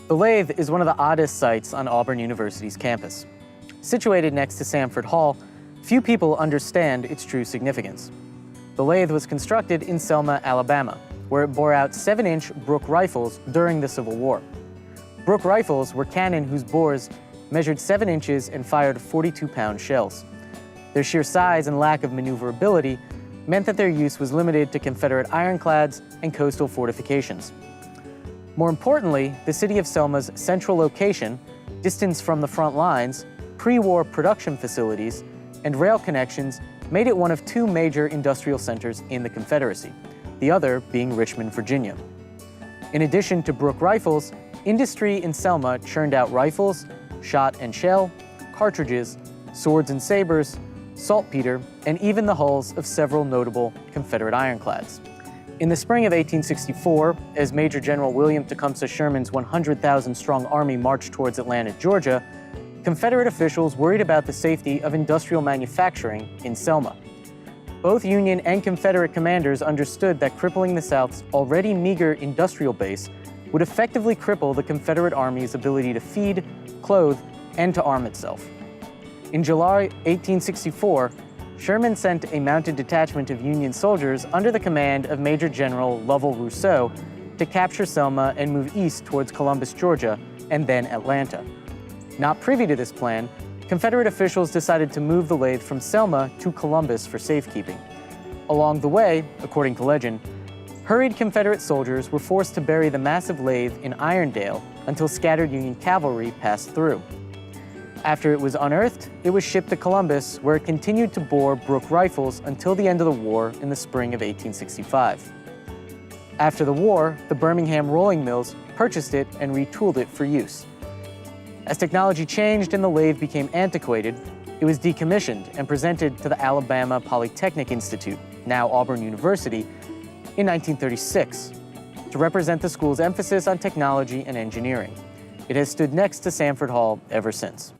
The Lathe is one of the oddest sites on Auburn University's campus. Situated next to Samford Hall, few people understand its true significance. The Lathe was constructed in Selma, Alabama, where it bore out 7-inch Brooke rifles during the Civil War. Brooke rifles were cannon whose bores measured 7 inches and fired 42-pound shells. Their sheer size and lack of maneuverability meant that their use was limited to Confederate ironclads and coastal fortifications. More importantly, the city of Selma's central location, distance from the front lines, pre-war production facilities, and rail connections made it one of two major industrial centers in the Confederacy, the other being Richmond, Virginia. In addition to Brooke rifles, industry in Selma churned out rifles, shot and shell, cartridges, swords and sabers, saltpeter, and even the hulls of several notable Confederate ironclads. In the spring of 1864, as Major General William Tecumseh Sherman's 100,000-strong army marched towards Atlanta, Georgia, Confederate officials worried about the safety of industrial manufacturing in Selma. Both Union and Confederate commanders understood that crippling the South's already meager industrial base would effectively cripple the Confederate Army's ability to feed, clothe, and to arm itself. In July 1864, Sherman sent a mounted detachment of Union soldiers under the command of Major General Lovell Rousseau to capture Selma and move east towards Columbus, Georgia, and then Atlanta. Not privy to this plan, Confederate officials decided to move the Lathe from Selma to Columbus for safekeeping. Along the way, according to legend, hurried Confederate soldiers were forced to bury the massive Lathe in Irondale until scattered Union cavalry passed through. After it was unearthed, it was shipped to Columbus, where it continued to bore Brooke rifles until the end of the war in the spring of 1865. After the war, the Birmingham rolling mills purchased it and retooled it for use. As technology changed and the Lathe became antiquated, it was decommissioned and presented to the Alabama Polytechnic Institute, now Auburn University, in 1936, to represent the school's emphasis on technology and engineering. It has stood next to Samford Hall ever since.